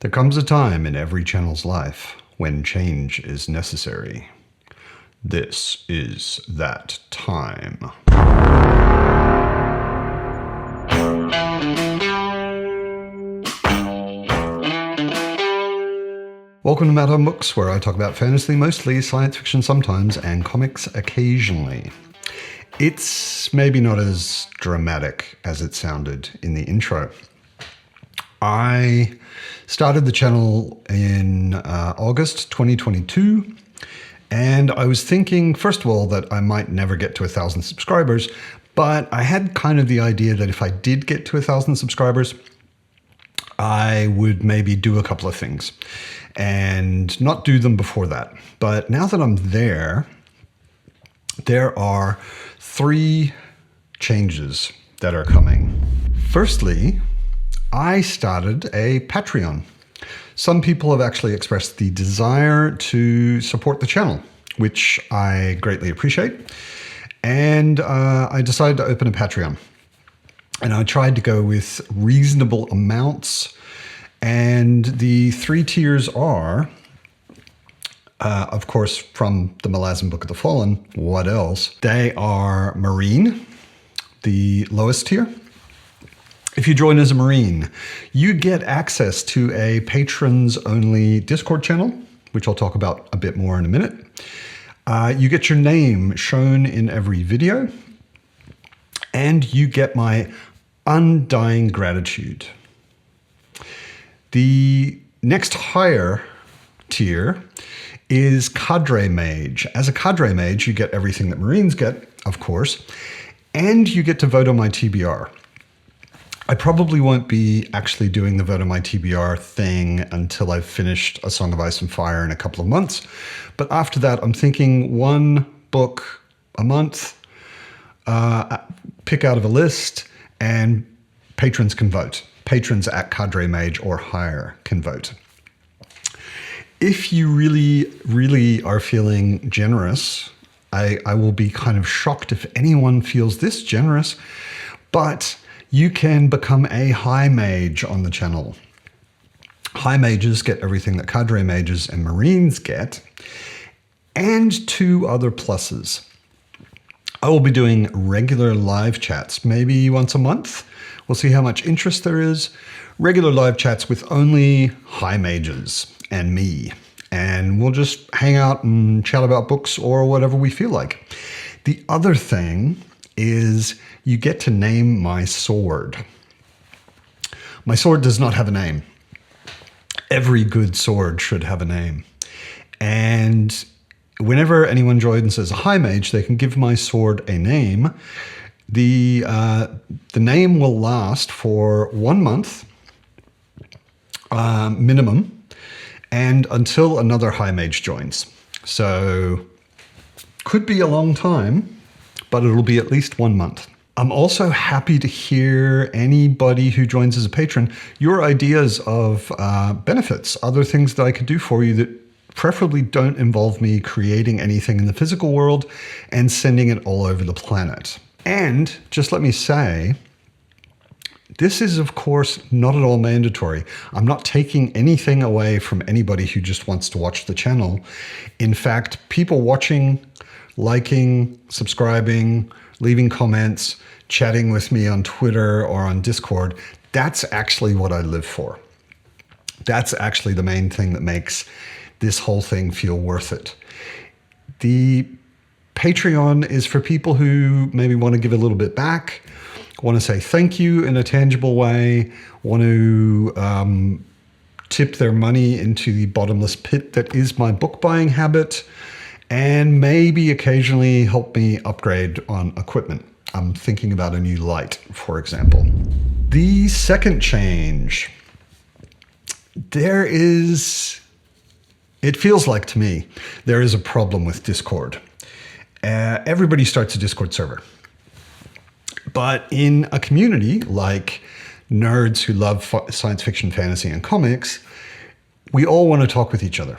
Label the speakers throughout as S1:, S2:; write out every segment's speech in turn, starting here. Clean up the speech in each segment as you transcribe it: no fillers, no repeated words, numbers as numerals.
S1: There comes a time in every channel's life when change is necessary. This is that time. Welcome to Mad Home Books, where I talk about fantasy mostly, science fiction sometimes, and comics occasionally. It's maybe not as dramatic as it sounded in the intro. I started the channel in August 2022, and I was thinking, first of all, that I might never get to 1,000 subscribers, but I had kind of the idea that if I did get to 1,000 subscribers, I would maybe do a couple of things and not do them before that. But now that I'm there, there are 3 changes that are coming. Firstly, I started a Patreon. Some people have actually expressed the desire to support the channel, which I greatly appreciate. And I decided to open a Patreon. And I tried to go with reasonable amounts. And the 3 tiers are, of course, from the Malazan Book of the Fallen. What else? They are Marine, the lowest tier. If you join as a Marine, you get access to a patrons-only Discord channel, which I'll talk about a bit more in a minute. You get your name shown in every video, and you get my undying gratitude. The next higher tier is Cadre Mage. As a Cadre Mage, you get everything that Marines get, of course, and you get to vote on my TBR. I probably won't be actually doing the vote on my TBR thing until I've finished A Song of Ice and Fire in a couple of months. But after that, I'm thinking 1 book a month, pick out of a list, and patrons can vote. Patrons at Cadre Mage or higher can vote. If you really are feeling generous, I will be kind of shocked if anyone feels this generous, but you can become a high mage on the channel. High mages get everything that Cadre Mages and Marines get, and 2 other pluses. I will be doing regular live chats, maybe once a month. We'll see how much interest there is. Regular live chats with only high mages and me. And we'll just hang out and chat about books or whatever we feel like. The other thing is you get to name my sword. My sword does not have a name. Every good sword should have a name. And whenever anyone joins as a high mage, they can give my sword a name. The name will last for 1 month minimum, and until another high mage joins. So could be a long time, but it'll be at least 1 month. I'm also happy to hear anybody who joins as a patron, your ideas of benefits, other things that I could do for you that preferably don't involve me creating anything in the physical world and sending it all over the planet. And just let me say, this is, of course, not at all mandatory. I'm not taking anything away from anybody who just wants to watch the channel. In fact, people watching, liking, subscribing, leaving comments, chatting with me on Twitter or on Discord, that's actually what I live for. That's actually the main thing that makes this whole thing feel worth it. The Patreon is for people who maybe want to give a little bit back, want to say thank you in a tangible way, want to tip their money into the bottomless pit that is my book buying habit, and maybe occasionally help me upgrade on equipment. I'm thinking about a new light, for example. The second change, it feels like to me, there is a problem with Discord. Everybody starts a Discord server. But in a community like nerds who love science fiction, fantasy, and comics, we all want to talk with each other.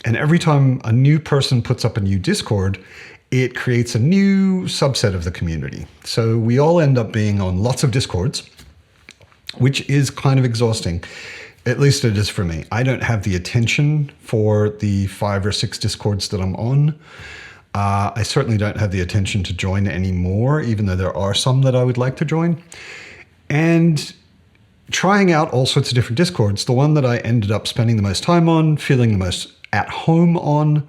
S1: And every time a new person puts up a new Discord, it creates a new subset of the community. So we all end up being on lots of Discords, which is kind of exhausting. At least it is for me. I don't have the attention for the 5 or 6 Discords that I'm on. I certainly don't have the attention to join any more, even though there are some that I would like to join. And trying out all sorts of different Discords, the one that I ended up spending the most time on, feeling the most at home on,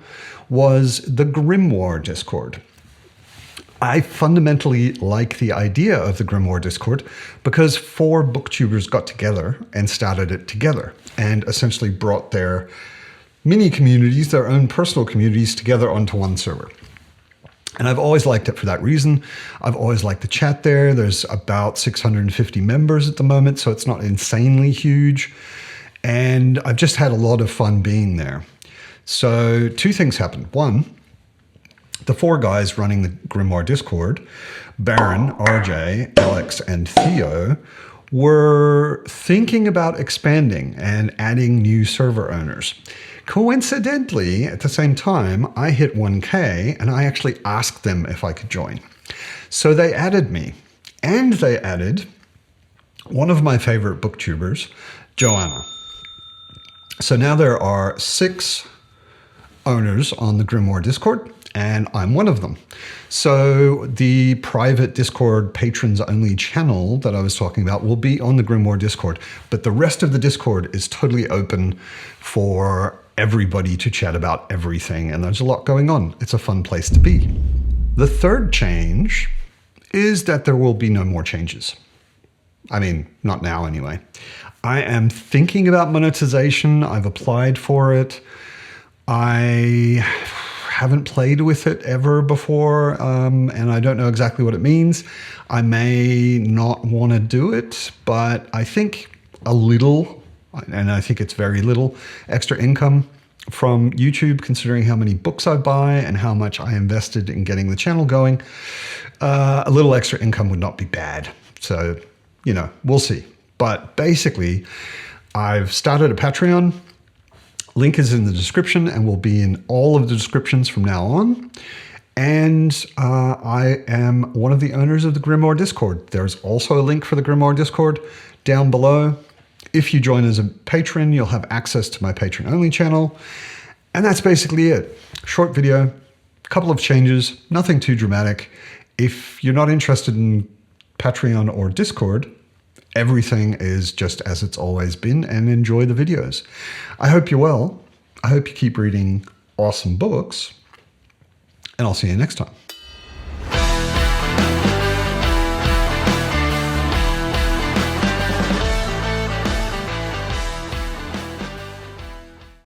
S1: was the Grimoire Discord. I fundamentally like the idea of the Grimoire Discord because 4 booktubers got together and started it together and essentially brought their mini communities, their own personal communities, together onto one server. And I've always liked it for that reason. I've always liked the chat there. There's about 650 members at the moment, so it's not insanely huge. And I've just had a lot of fun being there. So 2 things happened. One, the 4 guys running the Grimoire Discord, Baron, RJ, Alex, and Theo, were thinking about expanding and adding new server owners. Coincidentally, at the same time, I hit 1K and I actually asked them if I could join. So they added me, and they added one of my favorite booktubers, Joanna. So now there are 6 owners on the Grimoire Discord, and I'm one of them. So the private Discord patrons only channel that I was talking about will be on the Grimoire Discord, but the rest of the Discord is totally open for everybody to chat about everything, and there's a lot going on. It's a fun place to be. The third change is that there will be no more changes. I mean, not now anyway. I am thinking about monetization. I've applied for it. I haven't played with it ever before, and I don't know exactly what it means. I may not want to do it, but I think a little, and I think it's very little, extra income from YouTube, considering how many books I buy and how much I invested in getting the channel going. A little extra income would not be bad. So, you know, we'll see. But basically, I've started a Patreon. Link is in the description and will be in all of the descriptions from now on. And I am one of the owners of the Grimoire Discord. There's also a link for the Grimoire Discord down below. If you join as a patron, you'll have access to my patron-only channel. And that's basically it. Short video, couple of changes, nothing too dramatic. If you're not interested in Patreon or Discord, everything is just as it's always been, and enjoy the videos. I hope you're well. I hope you keep reading awesome books, and I'll see you next time.